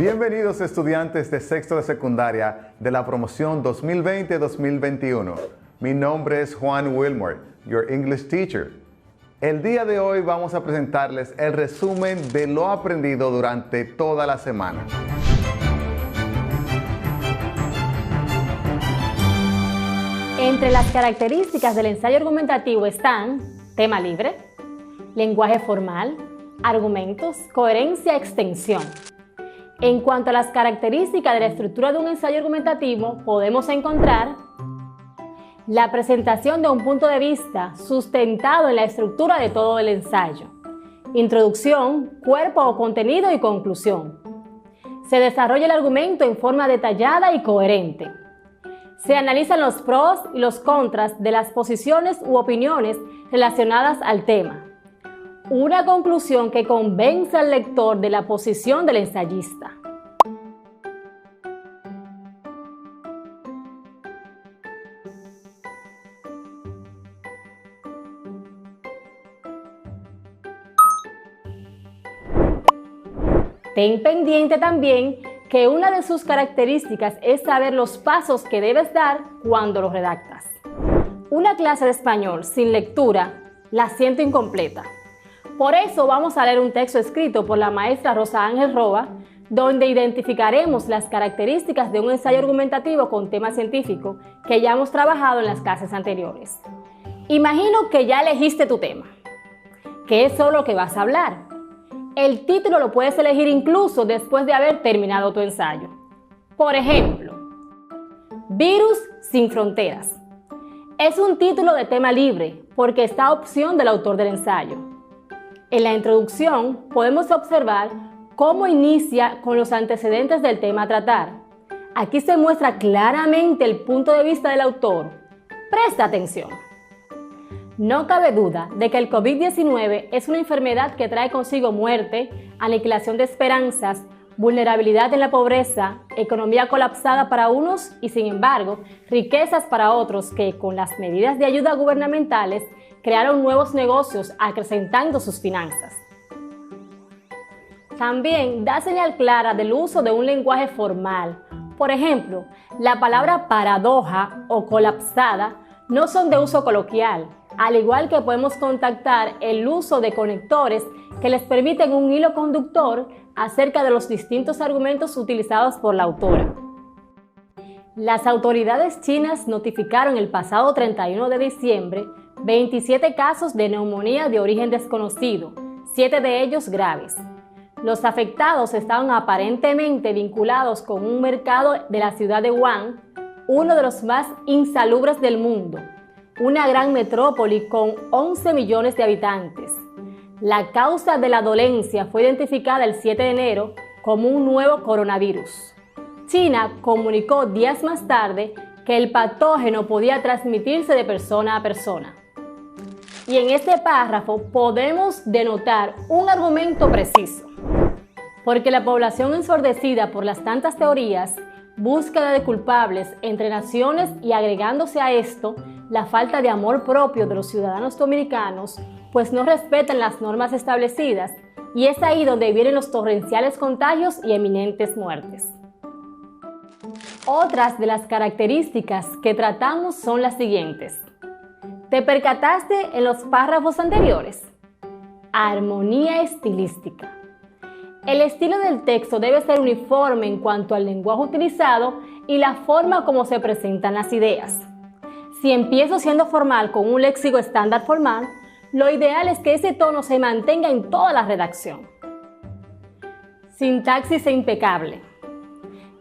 Bienvenidos estudiantes de sexto de secundaria de la promoción 2020-2021. Mi nombre es Juan Wilmore, your English teacher. El día de hoy vamos a presentarles el resumen de lo aprendido durante toda la semana. Entre las características del ensayo argumentativo están tema libre, lenguaje formal, argumentos, coherencia, extensión. En cuanto a las características de la estructura de un ensayo argumentativo, podemos encontrar la presentación de un punto de vista sustentado en la estructura de todo el ensayo, introducción, cuerpo o contenido y conclusión. Se desarrolla el argumento en forma detallada y coherente. Se analizan los pros y los contras de las posiciones u opiniones relacionadas al tema. Una conclusión que convence al lector de la posición del ensayista. Ten pendiente también que una de sus características es saber los pasos que debes dar cuando lo redactas. Una clase de español sin lectura la siento incompleta. Por eso vamos a leer un texto escrito por la maestra Rosa Ángel Roa, donde identificaremos las características de un ensayo argumentativo con tema científico que ya hemos trabajado en las clases anteriores. Imagino que ya elegiste tu tema. ¿Qué es sobre lo que vas a hablar? El título lo puedes elegir incluso después de haber terminado tu ensayo. Por ejemplo, Virus sin fronteras. Es un título de tema libre porque está a opción del autor del ensayo. En la introducción podemos observar cómo inicia con los antecedentes del tema a tratar. Aquí se muestra claramente el punto de vista del autor. Presta atención. No cabe duda de que el COVID-19 es una enfermedad que trae consigo muerte, aniquilación de esperanzas, vulnerabilidad en la pobreza, economía colapsada para unos y, sin embargo, riquezas para otros que, con las medidas de ayuda gubernamentales, crearon nuevos negocios acrecentando sus finanzas. También da señal clara del uso de un lenguaje formal. Por ejemplo, la palabra paradoja o colapsada no son de uso coloquial, al igual que podemos contactar el uso de conectores que les permiten un hilo conductor acerca de los distintos argumentos utilizados por la autora. Las autoridades chinas notificaron el pasado 31 de diciembre 27 casos de neumonía de origen desconocido, 7 de ellos graves. Los afectados estaban aparentemente vinculados con un mercado de la ciudad de Wuhan, uno de los más insalubres del mundo, una gran metrópoli con 11 millones de habitantes. La causa de la dolencia fue identificada el 7 de enero como un nuevo coronavirus. China comunicó días más tarde que el patógeno podía transmitirse de persona a persona. Y en este párrafo podemos denotar un argumento preciso, porque la población ensordecida por las tantas teorías, búsqueda de culpables entre naciones y agregándose a esto la falta de amor propio de los ciudadanos dominicanos, pues no respetan las normas establecidas, y es ahí donde vienen los torrenciales contagios y eminentes muertes. Otras de las características que tratamos son las siguientes. ¿Te percataste en los párrafos anteriores? Armonía estilística. El estilo del texto debe ser uniforme en cuanto al lenguaje utilizado y la forma como se presentan las ideas. Si empiezo siendo formal con un léxico estándar formal, lo ideal es que ese tono se mantenga en toda la redacción. Sintaxis impecable.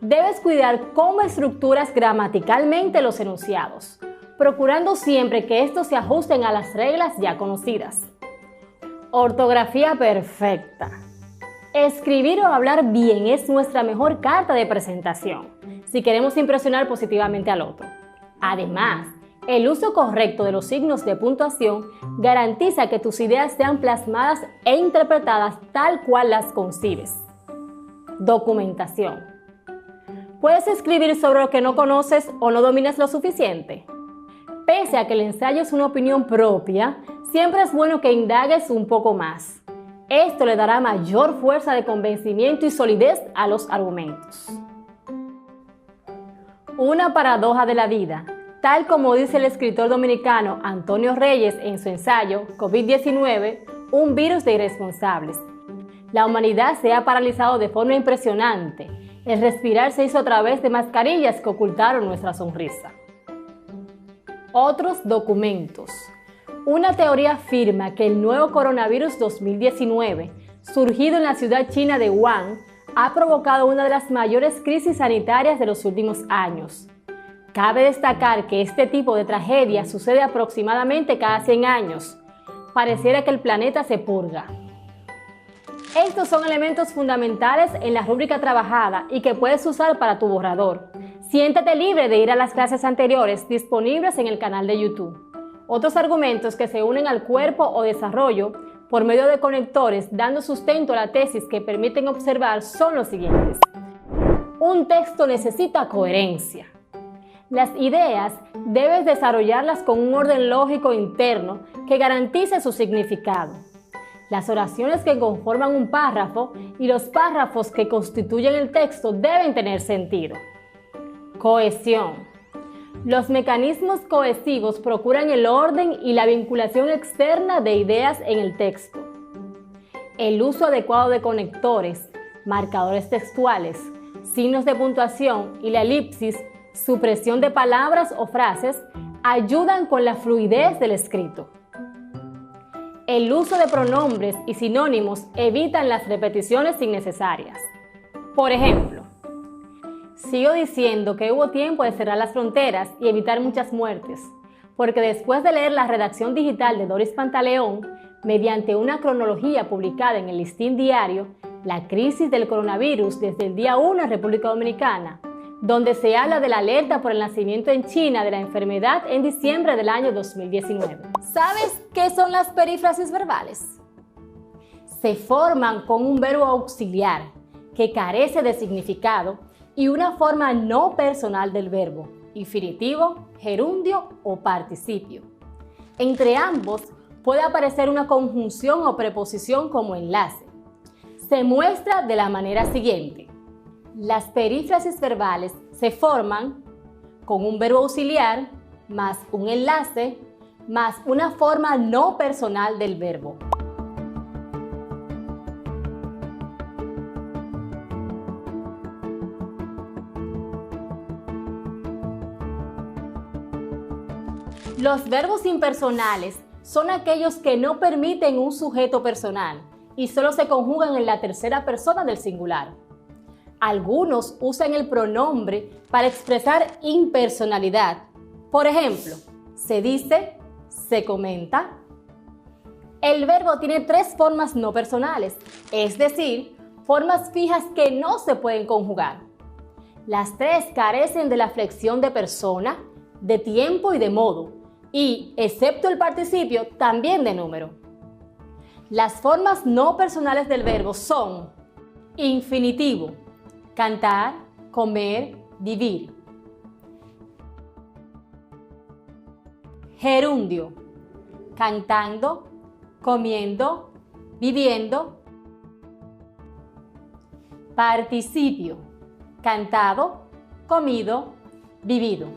Debes cuidar cómo estructuras gramaticalmente los enunciados, procurando siempre que estos se ajusten a las reglas ya conocidas. Ortografía perfecta. Escribir o hablar bien es nuestra mejor carta de presentación, si queremos impresionar positivamente al otro. Además, el uso correcto de los signos de puntuación garantiza que tus ideas sean plasmadas e interpretadas tal cual las concibes. Documentación. ¿Puedes escribir sobre lo que no conoces o no dominas lo suficiente? Pese a que el ensayo es una opinión propia, siempre es bueno que indagues un poco más. Esto le dará mayor fuerza de convencimiento y solidez a los argumentos. Una paradoja de la vida. Tal como dice el escritor dominicano Antonio Reyes en su ensayo COVID-19, un virus de irresponsables. La humanidad se ha paralizado de forma impresionante. El respirar se hizo a través de mascarillas que ocultaron nuestra sonrisa. Otros documentos. Una teoría afirma que el nuevo coronavirus 2019, surgido en la ciudad china de Wuhan, ha provocado una de las mayores crisis sanitarias de los últimos años. Cabe destacar que este tipo de tragedia sucede aproximadamente cada 100 años. Pareciera que el planeta se purga. Estos son elementos fundamentales en la rúbrica trabajada y que puedes usar para tu borrador. Siéntete libre de ir a las clases anteriores disponibles en el canal de YouTube. Otros argumentos que se unen al cuerpo o desarrollo por medio de conectores dando sustento a la tesis que permiten observar son los siguientes. Un texto necesita coherencia. Las ideas debes desarrollarlas con un orden lógico interno que garantice su significado. Las oraciones que conforman un párrafo y los párrafos que constituyen el texto deben tener sentido. Cohesión. Los mecanismos cohesivos procuran el orden y la vinculación externa de ideas en el texto. El uso adecuado de conectores, marcadores textuales, signos de puntuación y la elipsis, supresión de palabras o frases, ayudan con la fluidez del escrito. El uso de pronombres y sinónimos evitan las repeticiones innecesarias. Por ejemplo, sigo diciendo que hubo tiempo de cerrar las fronteras y evitar muchas muertes, porque después de leer la redacción digital de Doris Pantaleón, mediante una cronología publicada en el Listín Diario, la crisis del coronavirus desde el día 1 en República Dominicana, donde se habla de la alerta por el nacimiento en China de la enfermedad en diciembre del año 2019. ¿Sabes qué son las perífrasis verbales? Se forman con un verbo auxiliar que carece de significado y una forma no personal del verbo, infinitivo, gerundio o participio. Entre ambos puede aparecer una conjunción o preposición como enlace. Se muestra de la manera siguiente. Las perífrasis verbales se forman con un verbo auxiliar más un enlace más una forma no personal del verbo. Los verbos impersonales son aquellos que no permiten un sujeto personal y solo se conjugan en la tercera persona del singular. Algunos usan el pronombre para expresar impersonalidad. Por ejemplo, se dice, se comenta. El verbo tiene 3 formas no personales, es decir, formas fijas que no se pueden conjugar. Las 3 carecen de la flexión de persona, de tiempo y de modo, y, excepto el participio, también de número. Las formas no personales del verbo son infinitivo, cantar, comer, vivir. Gerundio, cantando, comiendo, viviendo. Participio, cantado, comido, vivido.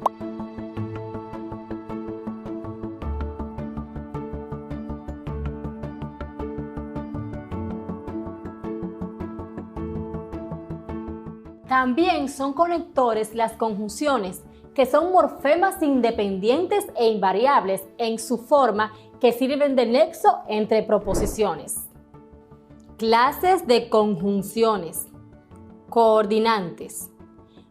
También son conectores las conjunciones, que son morfemas independientes e invariables en su forma que sirven de nexo entre proposiciones. Clases de conjunciones. Coordinantes.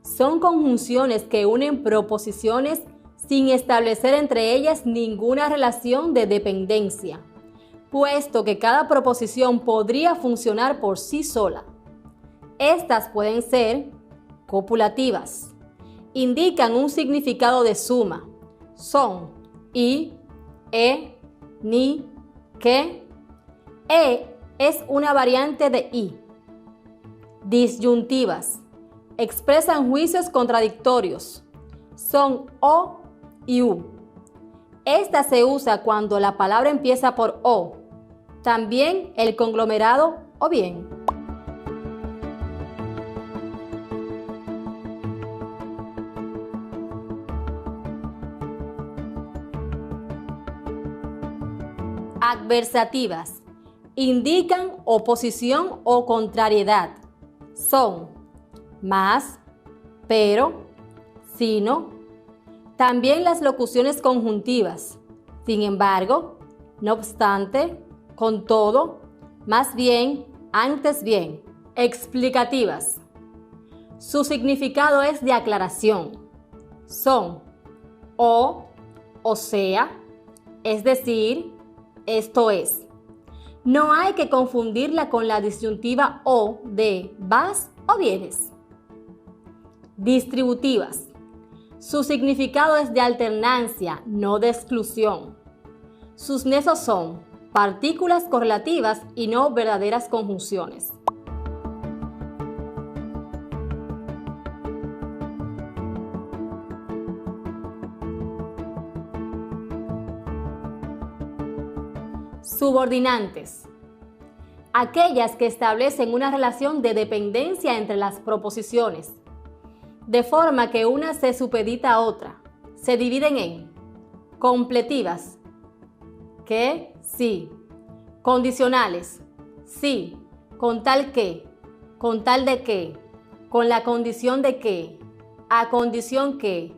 Son conjunciones que unen proposiciones sin establecer entre ellas ninguna relación de dependencia, puesto que cada proposición podría funcionar por sí sola. Estas pueden ser copulativas. Indican un significado de suma. Son y, ni, que. Es una variante de i. Disyuntivas. Expresan juicios contradictorios. Son o y u. Esta se usa cuando la palabra empieza por o. También el conglomerado o bien. Adversativas. Indican oposición o contrariedad. Son más, pero, sino. También las locuciones conjuntivas. Sin embargo, no obstante, con todo, más bien, antes bien. Explicativas. Su significado es de aclaración. Son o sea, es decir, esto es. No hay que confundirla con la disyuntiva o de vas o vienes. Distributivas. Su significado es de alternancia, no de exclusión. Sus nexos son partículas correlativas y no verdaderas conjunciones. Subordinantes. Aquellas que establecen una relación de dependencia entre las proposiciones, de forma que una se supedita a otra. Se dividen en completivas, que, sí; condicionales, sí, con tal que, con tal de que, con la condición de que, a condición que,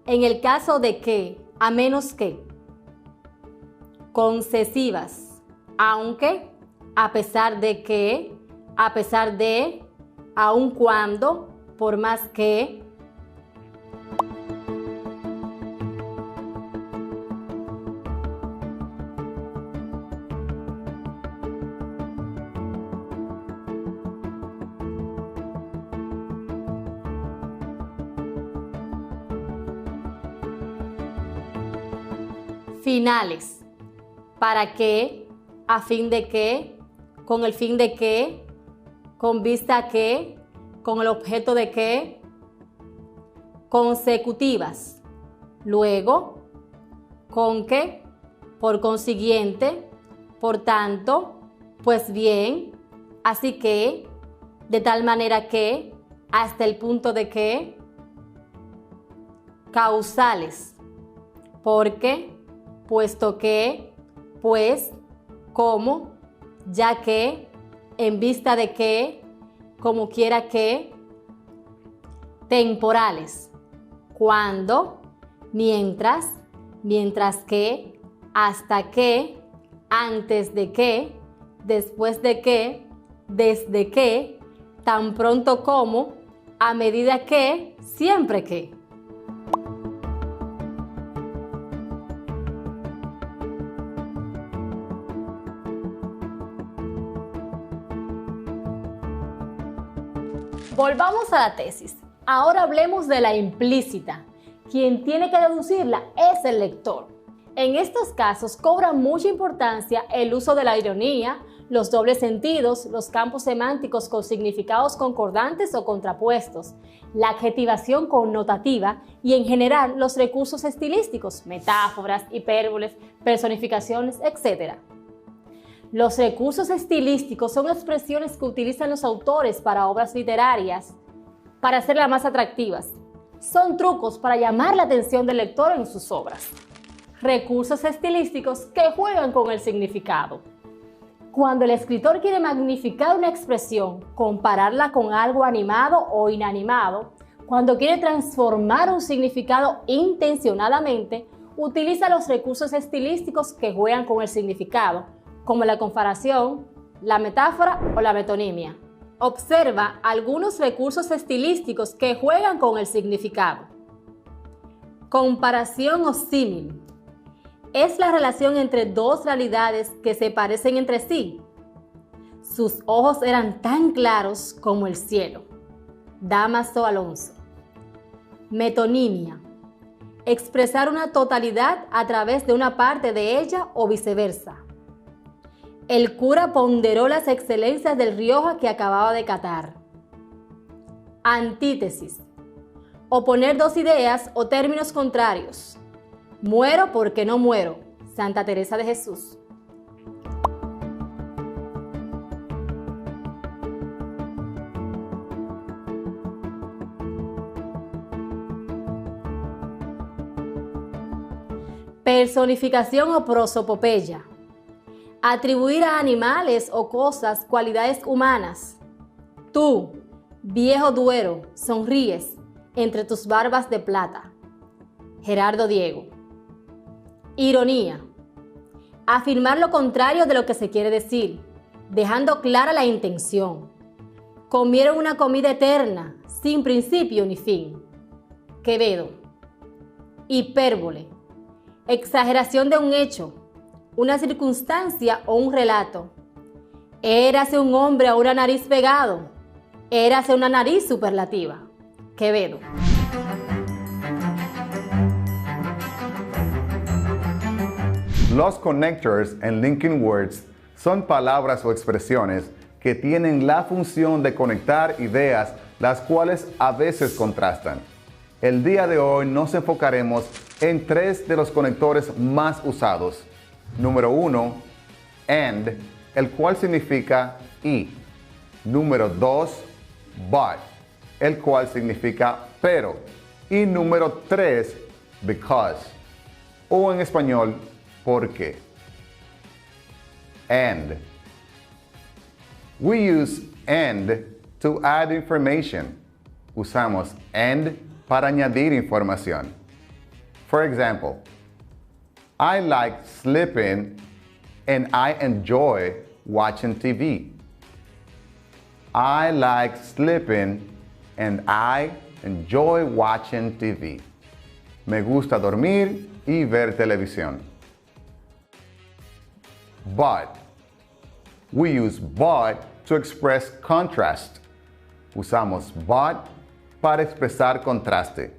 en el caso de que, a menos que. Concesivas, aunque, a pesar de que, a pesar de, aun cuando, por más que. Finales. ¿Para qué? ¿A fin de qué? ¿Con el fin de qué? ¿Con vista a qué? ¿Con el objeto de qué? Consecutivas. Luego, con que, por consiguiente, por tanto, pues bien, así que, de tal manera que, hasta el punto de que. Causales. Porque, puesto que, pues, como, ya que, en vista de que, como quiera que. Temporales. Cuando, mientras, mientras que, hasta que, antes de que, después de que, desde que, tan pronto como, a medida que, siempre que. Volvamos a la tesis. Ahora hablemos de la implícita. Quien tiene que deducirla es el lector. En estos casos cobra mucha importancia el uso de la ironía, los dobles sentidos, los campos semánticos con significados concordantes o contrapuestos, la adjetivación connotativa y en general los recursos estilísticos, metáforas, hipérboles, personificaciones, etc. Los recursos estilísticos son expresiones que utilizan los autores para obras literarias para hacerlas más atractivas. Son trucos para llamar la atención del lector en sus obras. Recursos estilísticos que juegan con el significado. Cuando el escritor quiere magnificar una expresión, compararla con algo animado o inanimado, cuando quiere transformar un significado intencionadamente, utiliza los recursos estilísticos que juegan con el significado, como la comparación, la metáfora o la metonimia. Observa algunos recursos estilísticos que juegan con el significado. Comparación o símil. Es la relación entre dos realidades que se parecen entre sí. Sus ojos eran tan claros como el cielo. Dámaso Alonso. Metonimia. Expresar una totalidad a través de una parte de ella o viceversa. El cura ponderó las excelencias del Rioja que acababa de catar. Antítesis. Oponer dos ideas o términos contrarios. Muero porque no muero. Santa Teresa de Jesús. Personificación o prosopopeya. Atribuir a animales o cosas cualidades humanas. Tú, viejo Duero, sonríes entre tus barbas de plata. Gerardo Diego. Ironía. Afirmar lo contrario de lo que se quiere decir, dejando clara la intención. Comieron una comida eterna, sin principio ni fin. Quevedo. Hipérbole. Exageración de un hecho, una circunstancia o un relato. Érase un hombre a una nariz pegado. Érase una nariz superlativa. Quevedo. Los connectors en linking words son palabras o expresiones que tienen la función de conectar ideas, las cuales a veces contrastan. El día de hoy nos enfocaremos en tres de los conectores más usados. Número 1, and, el cual significa y. Número 2, but, el cual significa pero. Y número 3, because, o en español, porque. And. We use and to add information. Usamos and para añadir información. For example, I like sleeping and I enjoy watching TV. I like sleeping and I enjoy watching TV. Me gusta dormir y ver televisión. But. We use but to express contrast. Usamos but para expresar contraste.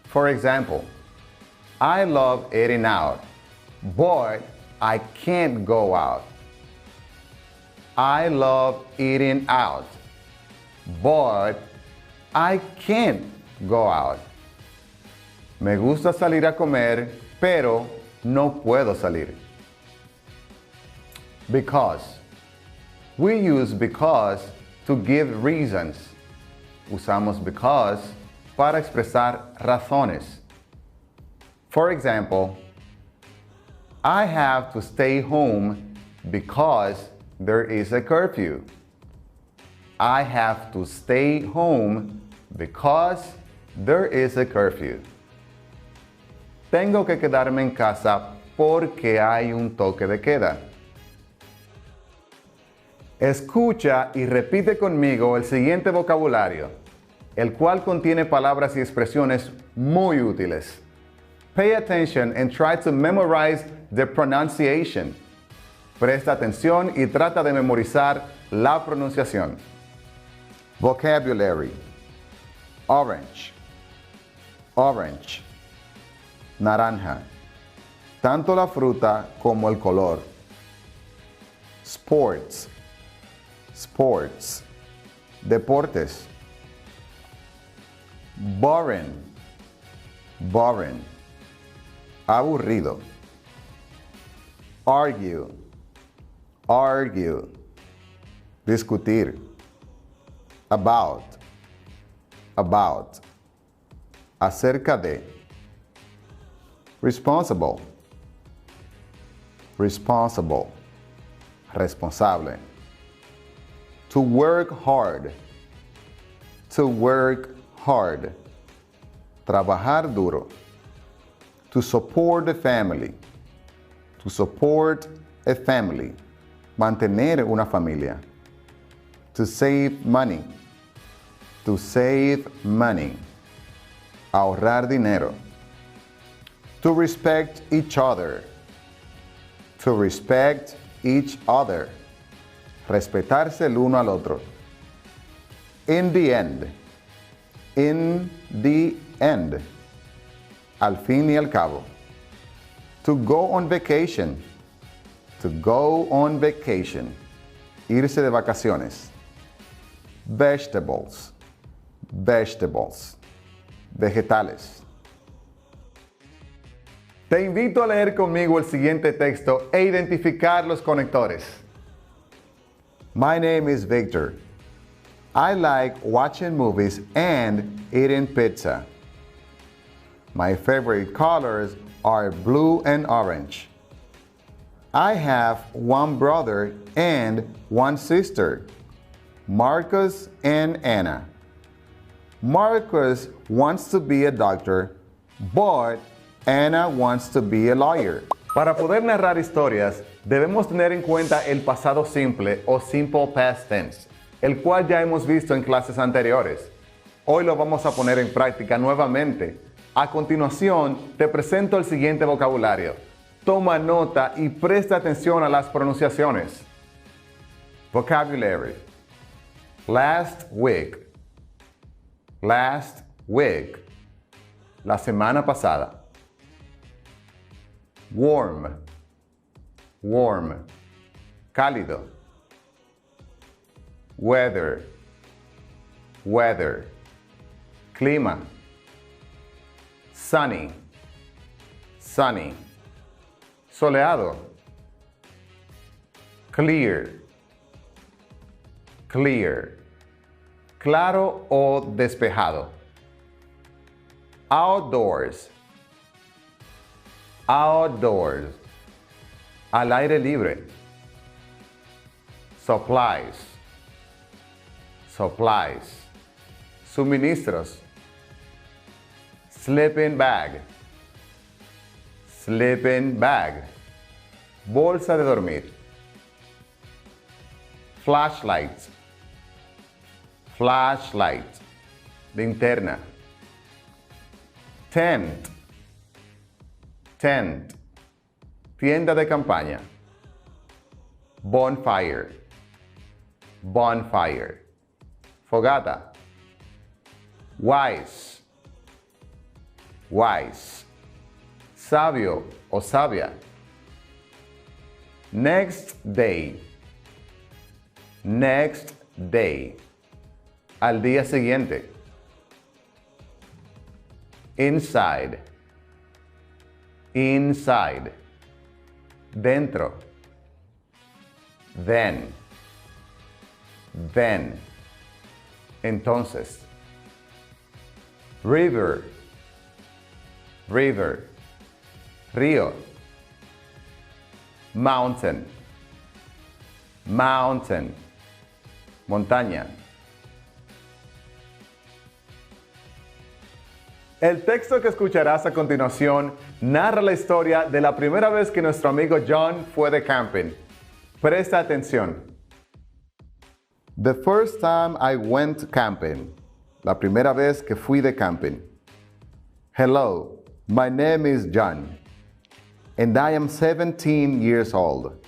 For example, I love eating out, but I can't go out. I love eating out, but I can't go out. Me gusta salir a comer, pero no puedo salir. Because. We use because to give reasons. Usamos because para expresar razones. For example, I have to stay home because there is a curfew. I have to stay home because there is a curfew. Tengo que quedarme en casa porque hay un toque de queda. Escucha y repite conmigo el siguiente vocabulario, el cual contiene palabras y expresiones muy útiles. Pay attention and try to memorize the pronunciation. Presta atención y trata de memorizar la pronunciación. Vocabulary: orange, orange, naranja, tanto la fruta como el color. Sports, sports, deportes. Boring, boring, aburrido. Argue, argue, discutir. About, about, acerca de. Responsible, responsible, responsable. To work hard, to work hard, trabajar duro. To support a family, to support a family, mantener una familia. To save money, to save money, ahorrar dinero. To respect each other, to respect each other, respetarse el uno al otro. In the end, in the end, al fin y al cabo. To go on vacation, to go on vacation, irse de vacaciones. Vegetables, vegetables, vegetales. Te invito a leer conmigo el siguiente texto e identificar los conectores. My name is Victor. I like watching movies and eating pizza. My favorite colors are blue and orange. I have one brother and one sister, Marcus and Anna. Marcus wants to be a doctor, but Anna wants to be a lawyer. Para poder narrar historias, debemos tener en cuenta el pasado simple o simple past tense, el cual ya hemos visto en clases anteriores. Hoy lo vamos a poner en práctica nuevamente. A continuación, te presento el siguiente vocabulario. Toma nota y presta atención a las pronunciaciones. Vocabulary: last week, last week, la semana pasada. Warm, warm, cálido. Weather, weather, clima. Sunny, sunny, soleado. Clear, clear, claro o despejado. Outdoors, outdoors, al aire libre. Supplies, supplies, suministros. Sleeping bag, sleeping bag, bolsa de dormir. Flashlight, flashlight, linterna. Tent, tent, tienda de campaña. Bonfire, bonfire, fogata. Wise, wise, sabio o sabia. Next day, next day, al día siguiente. Inside, inside, dentro. Then, entonces. River, river, río. Mountain, mountain, montaña. El texto que escucharás a continuación narra la historia de la primera vez que nuestro amigo John fue de camping. Presta atención. The first time I went camping. La primera vez que fui de camping. Hello, my name is John, and I am 17 years old.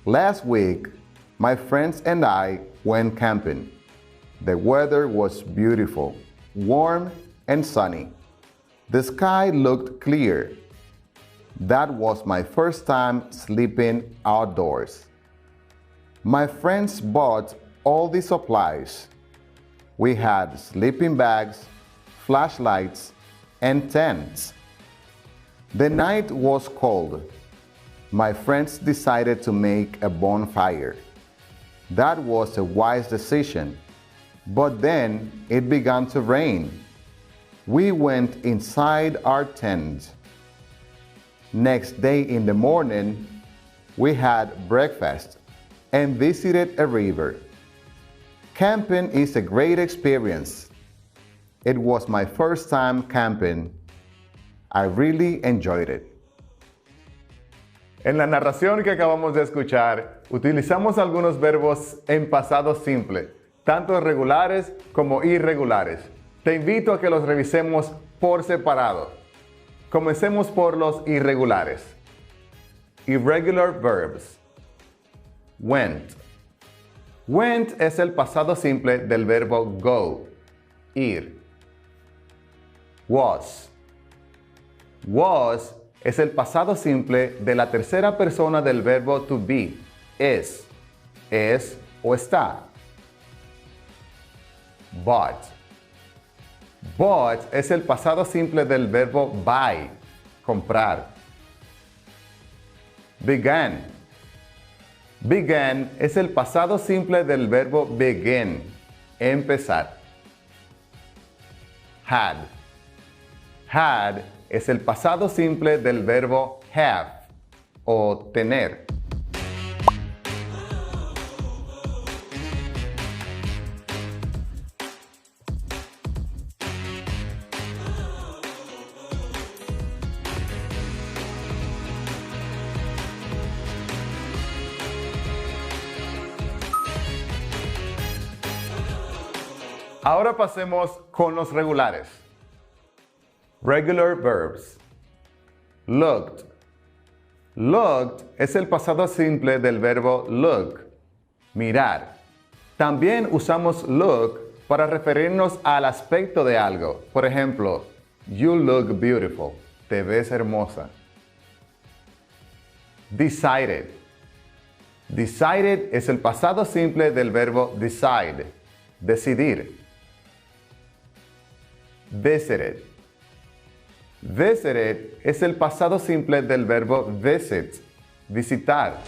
Last week, my friends and I went camping. The weather was beautiful, warm, and sunny. The sky looked clear. That was my first time sleeping outdoors. My friends bought all the supplies. We had sleeping bags, flashlights, and tents. The night was cold. My friends decided to make a bonfire. That was a wise decision. But then it began to rain. We went inside our tent. Next day in the morning, we had breakfast and visited a river. Camping is a great experience. It was my first time camping. I really enjoyed it. En la narración que acabamos de escuchar, utilizamos algunos verbos en pasado simple, tanto regulares como irregulares. Te invito a que los revisemos por separado. Comencemos por los irregulares. Irregular verbs. Went. Went es el pasado simple del verbo go, ir. Was. Was es el pasado simple de la tercera persona del verbo to be, es o está. Bought. Bought es el pasado simple del verbo buy, comprar. Began. Began es el pasado simple del verbo begin, empezar. Had. Had es el pasado simple del verbo have o tener. Ahora pasemos con los regulares. Regular verbs. Looked. Looked es el pasado simple del verbo look, mirar. También usamos look para referirnos al aspecto de algo. Por ejemplo, you look beautiful. Te ves hermosa. Decided. Decided es el pasado simple del verbo decide, decidir. Visited. Visited es el pasado simple del verbo visit, visitar.